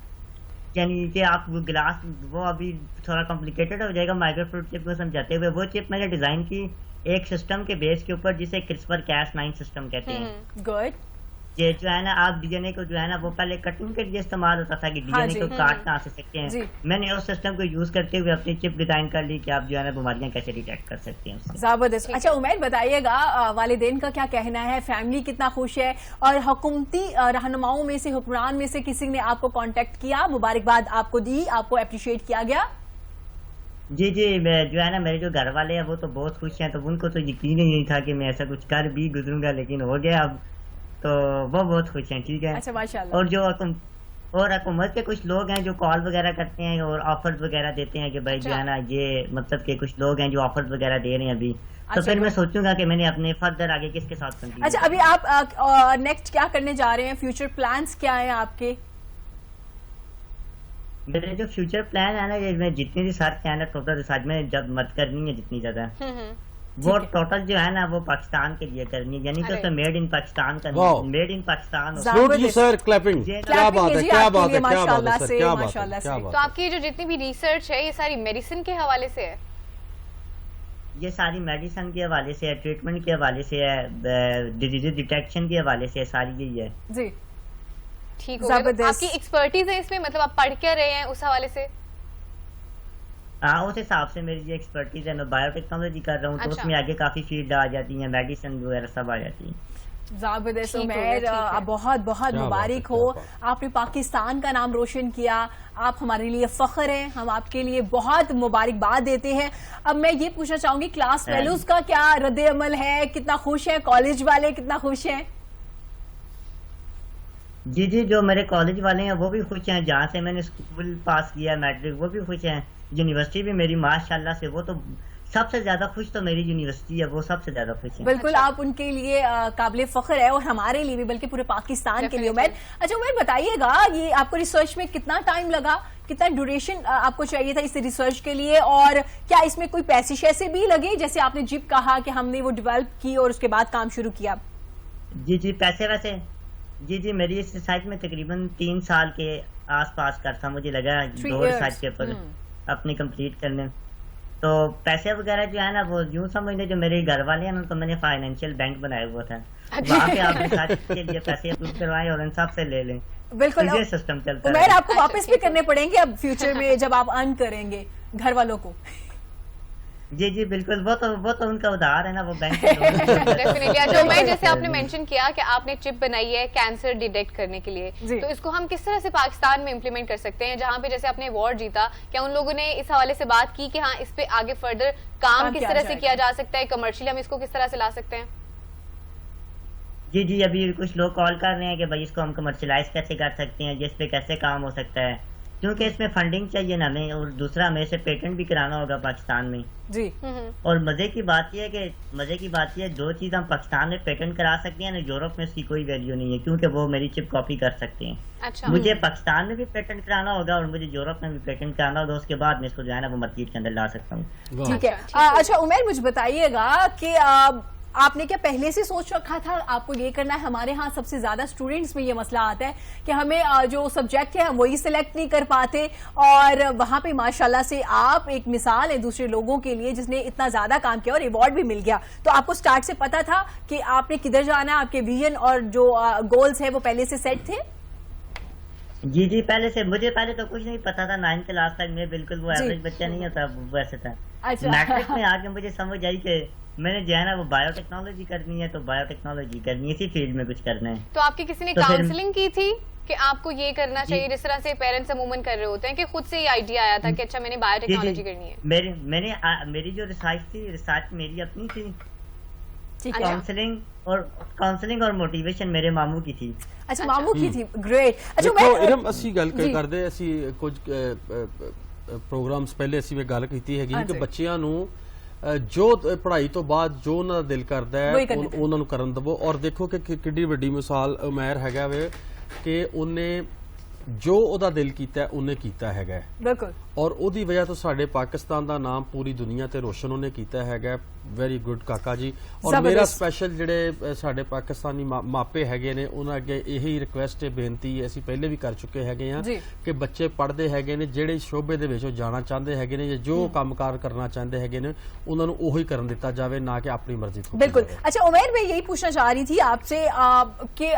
यानी कि आप वो ग्लास, वो अभी थोड़ा कॉम्प्लिकेटेड हो जाएगा माइक्रोफ्लूइड चिप को समझाते हुए। वो चिप मैंने डिजाइन की एक सिस्टम के बेस के ऊपर, जिसे CRISPR-Cas9 सिस्टम कहते हैं। गुड। ये जो है ना, आप DNA को जो है ना, वो पहले कटिंग के लिए इस्तेमाल होता था कि DNA को काट कहाँ से सकते हैं। मैंने उस सिस्टम को यूज करते हुए अपनी चिप डिजाइन कर ली कि आप जो है ना बीमारियां कैसे डिटेक्ट कर सकते हैं। जबरदस्त। अच्छा उमैर बताइएगा, वालिदैन का क्या कहना है, फैमिली कितना खुश है, और हुकूमती रहनुमाओं में से, हुक्मरान में से किसी ने आपको कांटेक्ट किया, मुबारकबाद आपको दी, आपको अप्रिशिएट किया गया? जी, जो है ना मेरे जो घर वाले हैं वो तो बहुत खुश हैं, तो उनको तो यकीन ही नहीं था कि मैं ऐसा कुछ कर भी गुजरूंगा, लेकिन हो गया अब, तो वो बहुत खुश हैं, ठीक है। अच्छा माशाल्लाह। और जो हुकूमत के कुछ लोग हैं जो कॉल वगैरह करते हैं और ऑफर्स वगैरह देते हैं कि भाई जो है ना, ये मतलब कि कुछ लोग हैं जो ऑफर्स वगैरह दे रहे हैं अभी, तो फिर मैं सोचूंगा कि मैंने अपने फर्दर आगे किसके साथ कंटिन्यू। अच्छा, अभी आप नेक्स्ट क्या करने जा रहे हैं, फ्यूचर प्लान्स क्या हैं आपके? मेरे जो फ्यूचर प्लान है ना, ये मैं जितनी रिसर्च है ना, टोटल रिसर्च में जब मत करनी है जितनी ज्यादा, वो टोटल जो है ना वो पाकिस्तान के लिए करनी है, यानी कि उसमें मेड इन पाकिस्तान का, made in Pakistan. Sir clapping, क्या बात है, क्या बात है, क्या बात है सर, क्या बात है। तो आपकी जो जितनी भी रिसर्च है ये सारी मेडिसिन के हवाले से है? ये सारी मेडिसिन के हवाले से है, ट्रीटमेंट के हवाले से है, डिजीज डिटेक्शन के हवाले से, सारी यही है जी। ठीक हो गया। आपकी एक्सपर्टीज है इसमें, मतलब आप पढ़ क्या रहे हैं उस हवाले से? हाँ, उस हिसाब से मेरी जो एक्सपर्टीज है, मैं बायोटेक्नोलॉजी कर रहा हूँ, तो उसमें आगे काफी फील्ड आ जाती है, मेडिसिन वगैरह सब आ जाती है। ज़बरदस्त उमैर, बहुत बहुत मुबारक हो, आपने पाकिस्तान का नाम रोशन किया, आप हमारे लिए फख्र हैं, हम आपके लिए बहुत मुबारकबाद देते हैं। अब मैं ये पूछना चाहूंगी, क्लास फेलोज का क्या रद्द अमल है, कितना खुश है, कॉलेज वाले कितना खुश हैं? जी जी, जो मेरे कॉलेज वाले हैं वो भी खुश हैं, जहाँ से मैंने स्कूल पास किया मैट्रिक वो भी खुश हैं, यूनिवर्सिटी भी मेरी माशाल्लाह से, वो तो सबसे ज्यादा खुश तो मेरी यूनिवर्सिटी है, वो सबसे ज्यादा खुश है। बिल्कुल आप उनके लिए काबिल फख्र है और हमारे लिए भी, बल्कि पूरे पाकिस्तान के लिए। उमैर, अच्छा उमैर बताइएगा, ये आपको रिसर्च में कितना टाइम लगा, कितना ड्यूरेशन आपको चाहिए था इस रिसर्च के लिए, और क्या इसमें कोई पैसे शैसे भी लगे, जैसे आपने जिप कहा कि हमने वो डेवलप की और उसके बाद काम शुरू किया? जी जी, पैसे वैसे जी जी, मेरी इस रिसर्च में तकरीबन 3 साल के आसपास का था, मुझे लगा 2 रिसर्च पेपर अपनी कंप्लीट करने। तो पैसे वगैरह जो है ना, वो यूं समझ लें जो मेरे घर वाले हैं ना, तो मैंने फाइनेंशियल बैंक बनाया हुआ था, वहाँ पे आप रिसर्च के लिए पैसे अप्रूव करवाएं और इन सब से ले लें। बिल्कुल, तो ये सिस्टम चलता उमैर है। आपको वापस भी करने पड़ेंगे अब फ्यूचर में जब आप अर्न करेंगे घर वालों को। जी जी बिल्कुल, वो तो उनका उधार है ना, वो बैंक डेफिनेटली। अच्छा मैं जैसे आपने मेंशन किया कि आपने चिप बनाई है कैंसर डिटेक्ट करने के लिए, जी। तो इसको हम किस तरह से पाकिस्तान में इम्प्लीमेंट कर सकते हैं, जहाँ पे जैसे आपने अवार्ड जीता, क्या उन लोगों ने इस हवाले से बात की कि हाँ इस पे आगे फर्दर काम किस तरह से किया जा सकता है, कमर्शियली हम इसको किस तरह से ला सकते हैं? जी जी, अभी कुछ लोग कॉल कर रहे हैं कि भाई इसको हम कमर्शलाइज कैसे कर सकते हैं, जिस पे कैसे काम हो सकता है, क्योंकि इसमें फंडिंग चाहिए ना हमें, और दूसरा हमें इसे पेटेंट भी कराना होगा पाकिस्तान में। जी। और मजे की बात यह है दो चीज हम पाकिस्तान में पेटेंट करा सकते हैं ना, यूरोप में उसकी कोई वैल्यू नहीं है, क्योंकि वो मेरी चिप कॉपी कर सकते हैं। अच्छा, मुझे पाकिस्तान में भी पेटेंट कराना होगा और मुझे यूरोप में भी पेटेंट कराना होगा, उसके बाद मैं इसको जो है ना वो मार्केट के अंदर ला सकता हूँ। ठीक है। अच्छा उमैर मुझे बताइएगा कि आपने क्या पहले से सोच रखा था आपको ये करना है? हमारे यहाँ सबसे ज्यादा स्टूडेंट्स में ये मसला आता है कि हमें जो सब्जेक्ट है हम वही सिलेक्ट नहीं कर पाते, और वहाँ पे माशाल्लाह से आप एक मिसाल है दूसरे लोगों के लिए जिसने इतना ज्यादा काम किया और अवार्ड भी मिल गया। तो आपको स्टार्ट से पता था कि आपने किधर जाना है, आपके विजन और जो गोल्स है वो पहले से सेट थे? जी जी, मुझे पहले तो कुछ नहीं पता था, 9th क्लास तक मैं बिल्कुल वो एवरेज बच्चा नहीं होता वैसे था। अच्छा। मैट्रिक में आके मुझे समझ आई कि मैंने जो है ना वो बायोटेक्नोलॉजी करनी है, तो बायोटेक्नोलॉजी करनी है, इसी फील्ड में कुछ करना है। तो आपकी किसी ने तो काउंसलिंग की थी कि आपको ये करना चाहिए, जिस तरह से पेरेंट्स अमूमन कर रहे होते हैं कि खुद से ये आइडिया आया था कि अच्छा मैंने बायोटेक्नोलॉजी करनी है? मेरी जो रिसर्च मेरी अपनी थी, ठीक है। काउंसलिंग और मोटिवेशन मेरे मामू की थी। अच्छा मामू की थी, ग्रेट। अच्छा ਦੇਖੋ मैं ਇਰਮ ਅਸੀਂ ਗੱਲ ਕਰਦੇ, ਅਸੀਂ ਕੁਝ ਪ੍ਰੋਗਰਾਮਸ ਪਹਿਲੇ ਅਸੀਂ ਵੀ ਗੱਲ ਕੀਤੀ ਹੈਗੀ ਕਿ ਬੱਚਿਆਂ ਨੂੰ ਜੋ ਪੜ੍ਹਾਈ ਤੋਂ ਬਾਅਦ ਜੋ ਉਹਨਾਂ ਦਾ ਦਿਲ ਕਰਦਾ ਹੈ ਉਹਨਾਂ ਨੂੰ ਕਰਨ ਦਿਵੋ। ਔਰ ਦੇਖੋ ਕਿ ਕਿੱਡੀ ਵੱਡੀ ਮਿਸਾਲ ਉਮੈਰ ਹੈਗਾ ਵੇ ਕਿ ਉਹਨੇ ਜੋ ਉਹਦਾ ਦਿਲ ਕੀਤਾ ਉਹਨੇ ਕੀਤਾ ਹੈਗਾ, ਬਿਲਕੁਲ, ਔਰ ਉਹਦੀ ਵਜ੍ਹਾ ਤੋਂ ਸਾਡੇ ਪਾਕਿਸਤਾਨ ਦਾ ਨਾਮ ਪੂਰੀ ਦੁਨੀਆ ਤੇ ਰੋਸ਼ਨ ਉਹਨੇ ਕੀਤਾ ਹੈਗਾ। ਵੈਰੀ ਗੁੱਡ ਕਾਕਾ ਜੀ। ਔਰ ਮੇਰਾ ਸਪੈਸ਼ਲ ਜਿਹੜੇ ਸਾਡੇ ਪਾਕਿਸਤਾਨੀ ਮਾਪੇ ਹੈਗੇ ਨੇ ਉਹਨਾਂ ਅੱਗੇ ਇਹੀ ਰਿਕੁਐਸਟ ਹੈ, ਬੇਨਤੀ ਹੈ, ਅਸੀਂ ਪਹਿਲੇ ਵੀ ਕਰ ਚੁੱਕੇ ਹੈਗੇ ਆ ਕਿ ਬੱਚੇ ਪੜ੍ਹਦੇ ਹੈਗੇ ਨੇ, ਜਿਹੜੇ ਸ਼ੋਬੇ ਦੇ ਵਿੱਚ ਉਹ ਜਾਣਾ ਚਾਹੁੰਦੇ ਹੈਗੇ ਨੇ, ਜੋ ਕੰਮਕਾਰ ਕਰਨਾ ਚਾਹੁੰਦੇ ਹੈਗੇ ਨੇ ਉਹਨਾਂ ਨੂੰ ਉਹੀ ਕਰਨ ਦਿੱਤਾ ਜਾਵੇ, ਨਾ कि अपनी मर्जी को। बिल्कुल। अच्छा उमैर मैं यही पूछना चाह रही थी आपसे कि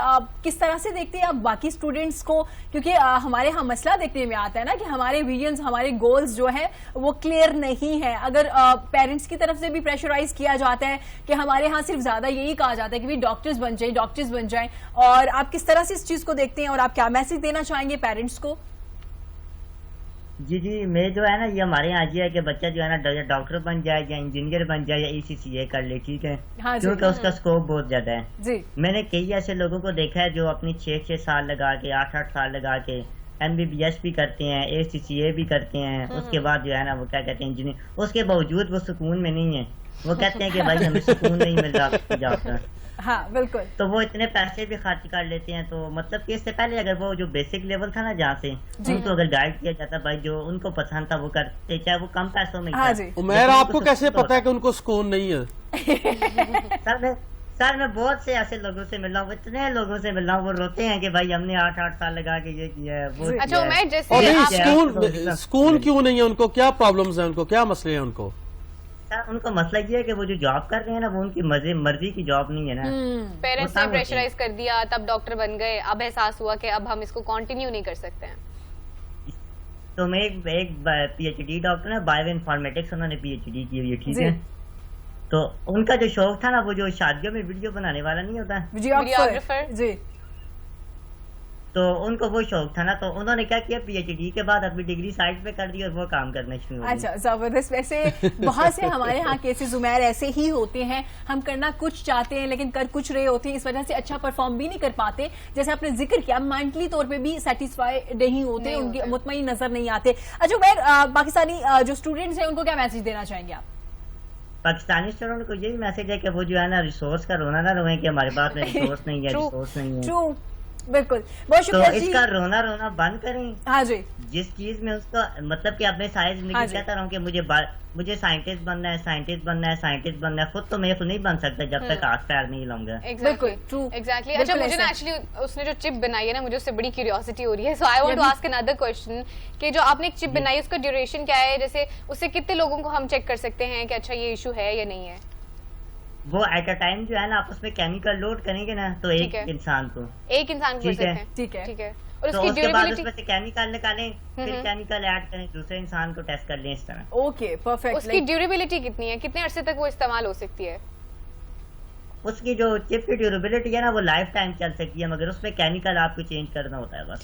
किस तरह से देखते हैं आप बाकी स्टूडेंट्स को, क्योंकि हमारे यहाँ मसला देखने में आता है ना कि हमारे विजन्स हमारे गोल्स जो है वो क्लियर नहीं है। अगर पेरेंट्स की तरफ से भी प्रेशराइज किया जाता है कि हमारे यहाँ सिर्फ ज्यादा यही कहा जाता है कि भाई डॉक्टर्स बन जाएं, और आप किस तरह से इस चीज को देखते हैं और आप क्या मैसेज देना चाहेंगे पेरेंट्स को? जी जी, मैं जो है ना ये हमारे यहाँ ये है कि बच्चा जो है ना डॉक्टर बन जाए या इंजीनियर बन जाए या ECCA कर ले, ठीक है, क्योंकि उसका स्कोप बहुत ज्यादा है जी। मैंने कई ऐसे लोगों को देखा है जो अपनी 6 साल लगा के 8 साल लगा के MBBS भी करते हैं, ACCA भी करते हैं, उसके बाद जो है ना वो क्या कहते हैं इंजीनियर, उसके बावजूद वो सुकून में नहीं है, वो कहते हैं कि भाई हमें सुकून नहीं मिल रहा जाता। हाँ बिल्कुल। तो वो इतने पैसे भी खर्च कर लेते हैं, तो मतलब कि इससे पहले अगर वो जो बेसिक लेवल था ना जहाँ से उनको अगर गाइड किया जाता, भाई जो उनको पसंद था वो करते, चाहे वो कम पैसों में। हाँ जी। उमैर आपको कैसे पता है कि उनको सुकून नहीं है? सर मैं बहुत से ऐसे लोगों से मिल रहा हूँ, इतने लोगों से मिल रहा हूँ, वो रोते हैं कि भाई हमने 8 साल लगा के ये किया है वो। अच्छा उमैर जैसे सुकून क्यों नहीं है उनको, क्या प्रॉब्लम्स हैं उनको, क्या मसले हैं उनको? उनको मसला ये है कि वो जो जॉब कर रहे हैं ना वो उनकी मर्जी की जॉब नहीं है ना। पेरेंट्स ने प्रेशराइज कर दिया, तब डॉक्टर बन गए, अब एहसास हुआ कि अब हम इसको कंटिन्यू नहीं कर सकते हैं। तो मैं एक PhD डॉक्टर है, बायो इन्फॉर्मेटिक्स, उन्होंने PhD की हुई है, ठीक है। तो उनका जो शौक था ना वो जो शादियों में वीडियो बनाने वाला नहीं होता, वीडियोग्राफर जी, تو ان کو وہ شوق تھا نا, تو انہوں نے کیا کیا, پی ایچ ڈی کے بعد اپنی ڈگری سائڈ پہ کر دی اور وہ کام کرنا شروع ہو گیا. اچھا زبردست. ویسے بہت سے ہمارے ہاں کیسز عمیر ایسے ہی ہوتے ہیں, ہم کرنا کچھ چاہتے ہیں لیکن کر کچھ رہے ہوتے ہیں, اس وجہ سے اچھا پرفارم بھی نہیں کر پاتے. جیسے آپ نے ذکر کیا مینٹلی طور پہ بھی سیٹسفائی نہیں ہوتے, ان کی مطمئن نظر نہیں آتے. اچھا عمیر, پاکستانی جو اسٹوڈنٹس ہیں ان کو کیا میسج دینا چاہیں گے آپ؟ پاکستانی اسٹوڈنٹ کو یہی میسج ہے کہ وہ جو ہے نا ریسورس کا رونا نہ روئیں کہ ہمارے پاس میں ریسورس نہیں ہے, ریسورس نہیں ہے. ٹرو, بالکل. بہت تو شکریہ اس جی. کا رونا رونا بند کریں. ہاں جی, جس چیز میں اس کا مطلب کہ اپنے ساری زندگی کہتا رہا ہوں کہ مجھے سائنٹسٹ بننا ہے, سائنٹسٹ بننا ہے, سائنٹسٹ بننا ہے. خود تو میں تو نہیں بن سکتا جب تک ہاتھ پیر نہیں ہلاؤں گا. بالکل ٹرو. ایگزیکٹلی. اچھا مجھے نا ایکچولی اس نے جو چپ بنائی ہے نا, مجھے اس سے بڑی کیوریوسٹی ہو رہی ہے. So I want to ask another question کہ جو آپ نے ایک چپ بنائی ہے اس کا ڈیوریشن کیا ہے, جیسے اس سے کتنے لوگوں کو ہم چیک کر سکتے ہیں کہ اچھا یہ ایشو ہے یا نہیں ہے؟ وہ ایٹ اے ٹائم جو ہے نا آپ اس میں کیمیکل لوڈ کریں گے نا, تو ایک انسان کو کر سکتے ہیں. ٹھیک ہے. ٹھیک ہے. اور اس تو کی اس کے بعد اس ڈیوریبلٹی میں سے کیمیکل نکالیں, پھر کیمیکل ایڈ کریں, دوسرے انسان کو ٹیسٹ کر لیں اس طرح. Okay perfect. اس کی ڈیوریبلٹی کتنی ہے, کتنے عرصے تک وہ استعمال ہو سکتی ہے؟ اس کی جو چپ کی ڈیوریبلٹی ہے نا وہ لائف ٹائم چل سکتی ہے, مگر اس میں کیمیکل آپ کو چینج کرنا ہوتا ہے بس.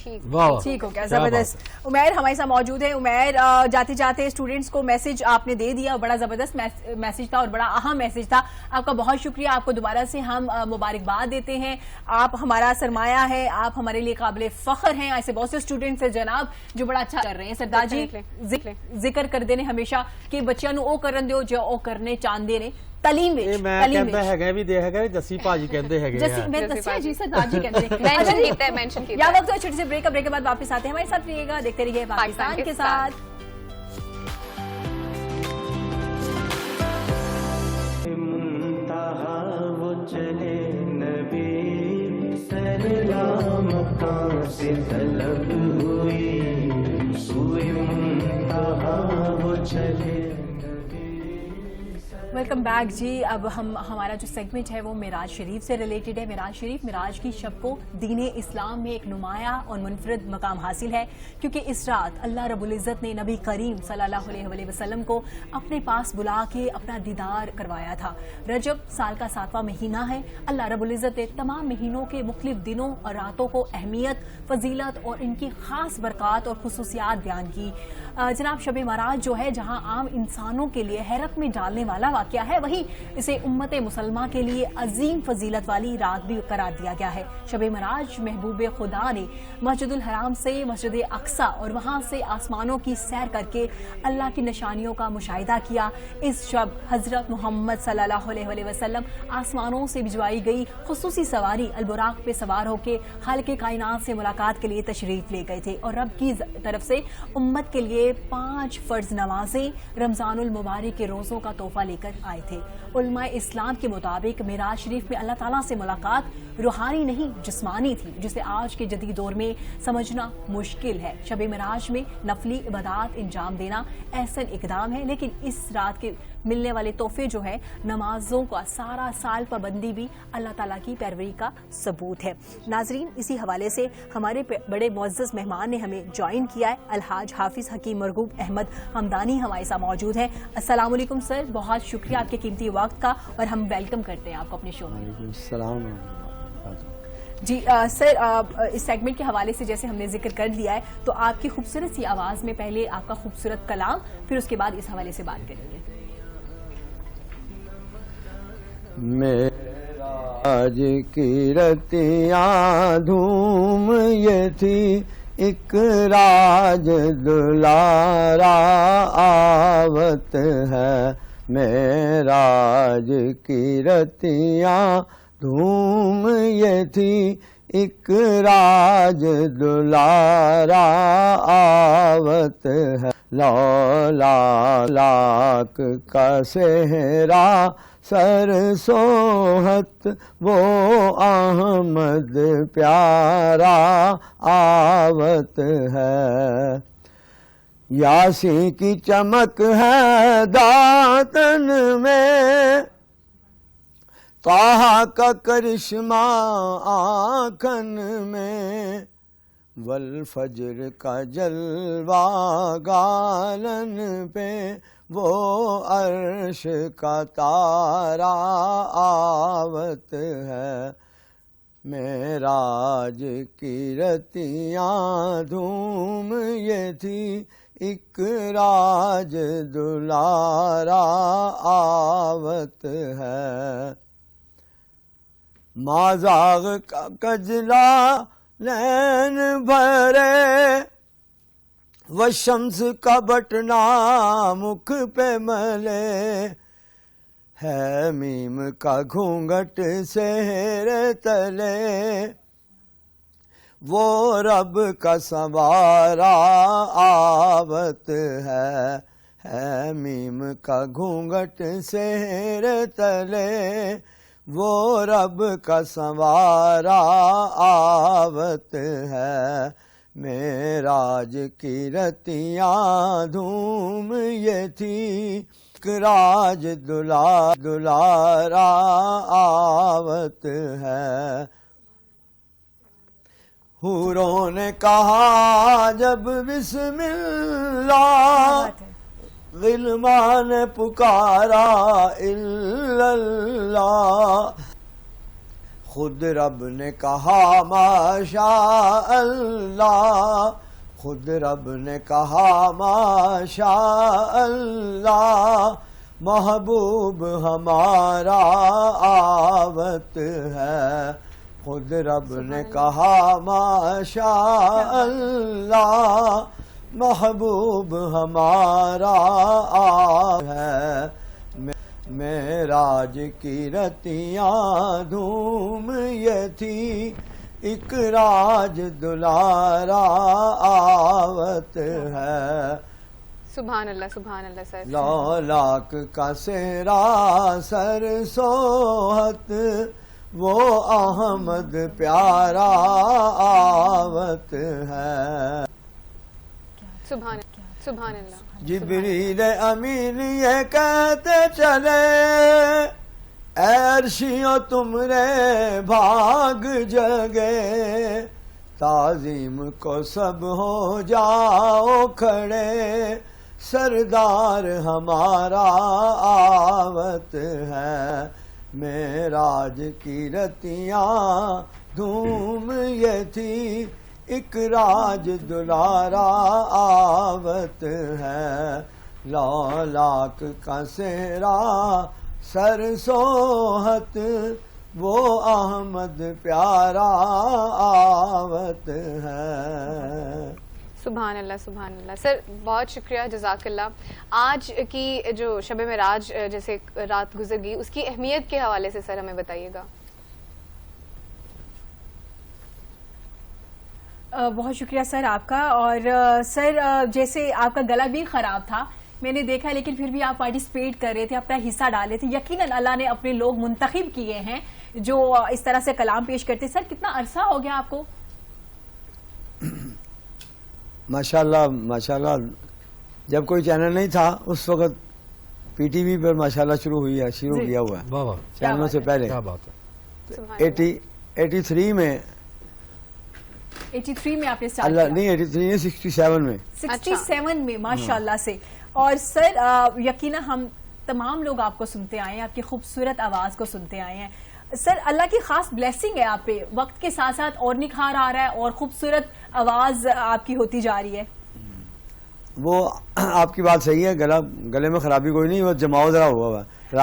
ٹھیک ہو گیا, زبردست. عمیر ہمارے ساتھ موجود ہے. عمیر, جاتے جاتے اسٹوڈنٹس کو میسج آپ نے دے دیا, بڑا زبردست میسج تھا اور بڑا اہم میسج تھا. آپ کا بہت شکریہ, آپ کو دوبارہ سے ہم مبارکباد دیتے ہیں. آپ ہمارا سرمایہ ہے, آپ ہمارے لیے قابل فخر ہیں. ایسے بہت سے اسٹوڈنٹس ہیں جناب جو بڑا اچھا کر رہے ہیں. سردار جی ذکر کرتے ہیں ہمیشہ کہ بچیاں نو او کرن دیو جو او کرنے چاہندے نے تعلیم وچ. میں کہندا ہے بھی دے ہے جسی بھاجی کہندے ہے جسی میں دسیا جی سردار جی کہتے ہیں مینشن کیتا ہے, مینشن کیتا یا ہے. وقت چھوٹے سے بریک کے بعد واپس آتے ہیں. ہمارے ساتھ رہیے گا, دیکھتے رہیے پاکستان کے ساتھ. وہ چلے نبی سلام کہاں سے طلب ہوئی, سوئے منتہا وہ چلے. ویلکم بیک جی. اب ہمارا جو سیگمنٹ ہے وہ معراج شریف سے ریلیٹڈ ہے. معراج شریف, معراج کی شب کو دین اسلام میں ایک نمایاں اور منفرد مقام حاصل ہے, کیونکہ اس رات اللہ رب العزت نے نبی کریم صلی اللہ علیہ وسلم کو اپنے پاس بلا کے اپنا دیدار کروایا تھا. رجب سال کا 7واں مہینہ ہے. اللہ رب العزت نے تمام مہینوں کے مختلف دنوں اور راتوں کو اہمیت, فضیلت اور ان کی خاص برکات اور خصوصیات بیان کی. جناب شب معراج جو ہے, جہاں عام انسانوں کے لیے حیرت میں ڈالنے والا واقعہ ہے, وہی اسے امت مسلمہ کے لیے عظیم فضیلت والی رات بھی قرار دیا گیا ہے. شب معراج محبوب خدا نے مسجد الحرام سے مسجد اقصی اور وہاں سے آسمانوں کی سیر کر کے اللہ کی نشانیوں کا مشاہدہ کیا. اس شب حضرت محمد صلی اللہ علیہ وسلم آسمانوں سے بھجوائی گئی خصوصی سواری البراق پہ سوار ہو کے خالق کائنات سے ملاقات کے لیے تشریف لے گئے تھے, اور رب کی طرف سے امت کے لیے 5 فرض نمازیں رمضان المبارک کے روزوں کا تحفہ لے کر آئے تھے. علماء اسلام کے مطابق معراج شریف میں اللہ تعالیٰ سے ملاقات روحانی نہیں جسمانی تھی, جسے آج کے جدید دور میں سمجھنا مشکل ہے. شب معراج میں نفلی عبادات انجام دینا احسن اقدام ہے, لیکن اس رات کے ملنے والے تحفے جو ہے نمازوں کا سارا سال پابندی بھی اللہ تعالیٰ کی پیروی کا ثبوت ہے. ناظرین, اسی حوالے سے ہمارے بڑے معزز مہمان نے ہمیں جوائن کیا ہے. الحاج حافظ حکیم مرغوب احمد حمدانی ہمارے ساتھ موجود ہیں. السلام علیکم سر, بہت شکریہ آپ کے قیمتی وقت کا, اور ہم ویلکم کرتے ہیں آپ کو اپنے شو میں. السلام. جی سر, اس سیگمنٹ کے حوالے سے جیسے ہم نے ذکر کر لیا ہے, تو آپ کی خوبصورت سی آواز میں پہلے آپ کا خوبصورت کلام, پھر اس کے بعد اس حوالے سے بات کریں گے. معراج کی رتیاں دھوم یہ تھی, ایک راج دلارا آوت ہے. معراج کی رتیاں دھوم یہ تھی, ایک راج دلارا آوت ہے. لولا لاک کا صحرا سر سوہت وہ احمد پیارا آوت ہے. یاسین کی چمک ہے داتن میں, طٰہٰ کا کرشمہ آنکھن میں, والفجر کا جلوہ گالن پہ وہ عرش کا تارا آوت ہے. معراج کی رتیاں دھوم یہ تھی، ایک راج دلارا آوت ہے، مازاغ کا کجلا نین بھرے، وہ شمس کا بٹنا مکھ پہ ملے، ہے میم کا گھونگٹ سحر تلے، وہ رب کا سنوارا آوت ہے میم کا گھونگٹ سحر تلے، وہ رب کا سنوارا آوت ہے، معراج کی رتیاں دھوم یہ تھی، راج دلارا آوت ہے، حوروں نے کہا جب بسم اللہ، غلمان نے پکارا الا اللہ، خود رب نے کہا ما شاء اللہ، خود رب نے کہا ما شاء اللہ، محبوب ہمارا آوت ہے، خود رب نے کہا ما شاء اللہ، محبوب ہمارا آوت ہے، معراج کی رتیاں دھوم یہ تھی، ایک راج دلارا آوت ہے، سبحان اللہ سبحان اللہ سر. لالاک کا سہرا سر سوہت، وہ احمد پیارا آوت ہے، سبحان سبحان اللہ. جبریل امین یہ کہتے چلے، اے عرشیوں تم رے بھاگ جگے، تعظیم کو سب ہو جاؤ کھڑے، سردار ہمارا آوت ہے، معراج کی رتیاں دھوم یہ تھی، ایک راج دلارا آوت ہے، لالاک کا سہرا سر سوہت، وہ احمد پیارا آوت ہے. سبحان اللہ سبحان اللہ. سر بہت شکریہ، جزاک اللہ. آج کی جو شب معراج جیسے رات گزر گئی، اس کی اہمیت کے حوالے سے سر ہمیں بتائیے گا. بہت شکریہ سر آپ کا. اور سر جیسے آپ کا گلا بھی خراب تھا میں نے دیکھا، لیکن پھر بھی آپ پارٹیسپیٹ کر رہے تھے، اپنا حصہ ڈالے تھے. یقیناً اللہ نے اپنے لوگ منتخب کیے ہیں جو اس طرح سے کلام پیش کرتے. سر کتنا عرصہ ہو گیا آپ کو؟ ماشاءاللہ ماشاءاللہ، جب کوئی چینل نہیں تھا اس وقت پی ٹی وی پر ماشاءاللہ شروع کیا ہوا ہے، واہ واہ چینلوں سے پہلے. کیا بات ہے. 83 میں 83 میں آپ نے اسٹارٹ اللہ کیا؟ نہیں 83 نہیں 67 میں 67 میں ماشاءاللہ سے. اور سر یقینا ہم تمام لوگ آپ کو سنتے آئے ہیں، آپ کی خوبصورت آواز کو سنتے آئے ہیں. سر اللہ کی خاص بلیسنگ ہے آپ پہ، وقت کے ساتھ ساتھ اور نکھار آ رہا ہے اور خوبصورت آواز آپ کی ہوتی جا رہی ہے. وہ آپ کی بات صحیح ہے، گلے میں خرابی کوئی نہیں، وہ جماؤ ذرا ہوا ہوا ہے.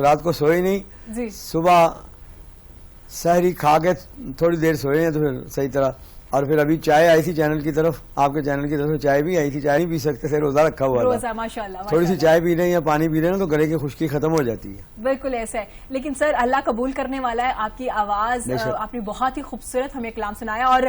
رات کو سوئے نہیں، جی صبح سحری کھا کے تھوڑی دیر سوئے ہیں تو پھر صحیح طرح. اور پھر ابھی چائے آئی تھی چینل کی طرف، آپ کے چینل کی طرف چائے بھی آئی تھی. چائے نہیں پی سکتے تھے، روزہ رکھا ہوا تھا. روزہ ماشاءاللہ تھوڑی سی چائے پی لیں یا پانی پی لیں نا تو گلے کی خشکی ختم ہو جاتی ہے. بالکل ایسا ہے. لیکن سر اللہ قبول کرنے والا ہے. آپ کی آواز آپ نے بہت ہی خوبصورت ہمیں کلام سنایا. اور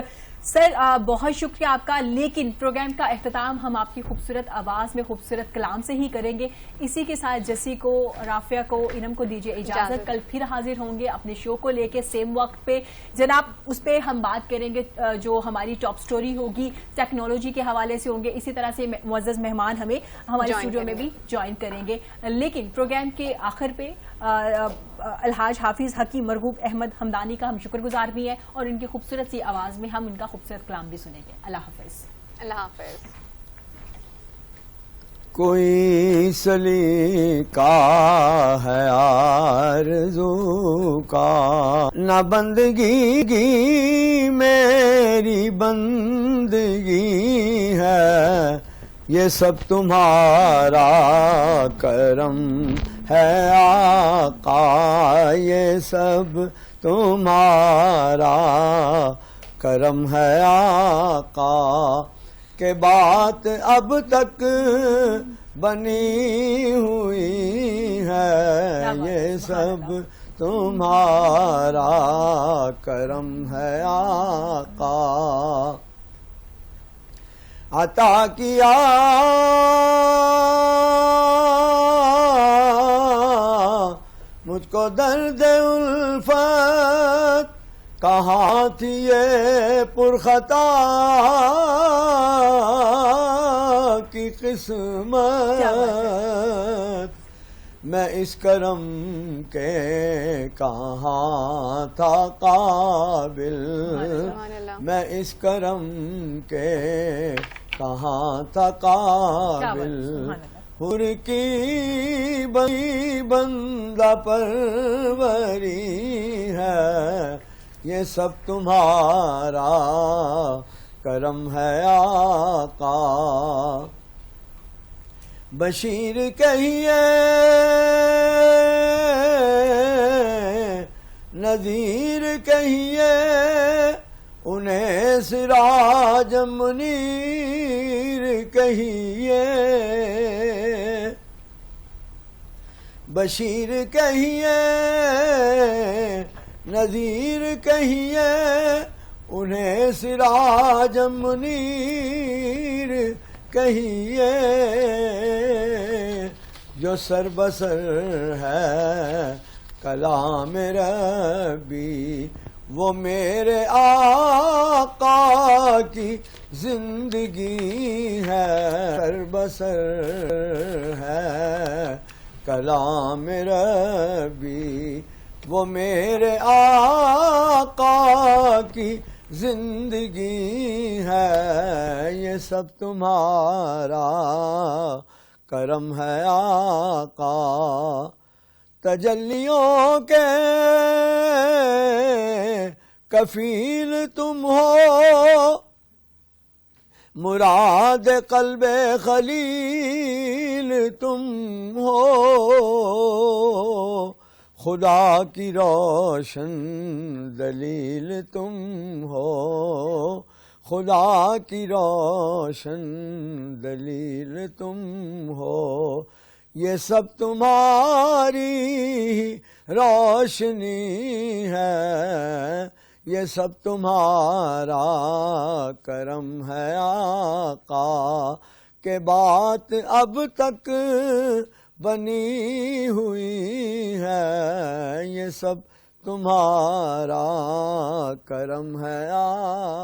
سر بہت شکریہ آپ کا. لیکن پروگرام کا اختتام ہم آپ کی خوبصورت آواز میں خوبصورت کلام سے ہی کریں گے. اسی کے ساتھ جیسی کو، رافیہ کو، انم کو دیجیے اجازت. کل پھر حاضر ہوں گے اپنے شو کو لے کے سیم وقت پہ. جناب اس پہ ہم بات کریں گے، جو ہماری ٹاپ سٹوری ہوگی ٹیکنالوجی کے حوالے سے ہوں گے. اسی طرح سے معزز مہمان ہمیں ہمارے اسٹوڈیو میں بھی جوائن کریں گے. لیکن پروگرام کے آخر پہ الحاج حافظ حکیم مرغوب احمد حمدانی کا ہم شکر گزار بھی ہیں، اور ان کی خوبصورت سی آواز میں ہم ان کا خوبصورت کلام بھی سنیں گے. اللہ حافظ. اللہ حافظ. کوئی سلیقہ ہے آرزو کا، نہ بندگی میری بندگی ہے، یہ سب تمہارا کرم ہے آقا، یہ سب تمہارا کرم ہے آقا، کہ بات اب تک بنی ہوئی ہے، یہ سب تمہارا کرم ہے آقا، عطا کیا مجھ کو درد الفت، کہاں تھی یہ پرخطا کی قسمت، میں اس کرم کے کہاں تھا قابل، میں اس کرم کے کہاں تھا قابل، حر کی بندہ پروری ہے، یہ سب تمہارا کرم ہے آقا، بشیر کہیے نذیر کہیے، انہیں سراج منیر کہیے، بشیر کہیے نذیر کہیے، انہیں سراج منیر کہیے، جو سر بسر ہے کلام ربی، وہ میرے آقا کی زندگی ہے، سر بسر ہے کلام ربی، وہ میرے آقا کی زندگی ہے، یہ سب تمہارا کرم ہے آقا، تجلیوں کے کفیل تم ہو، مراد قلب خلیل تم ہو، خدا کی روشن دلیل تم ہو، خدا کی روشن دلیل تم ہو، یہ سب تمہاری روشنی ہے، یہ سب تمہارا کرم ہے آقا، کہ بات اب تک بنی ہوئی ہے، یہ سب تمہارا کرم ہے آقا۔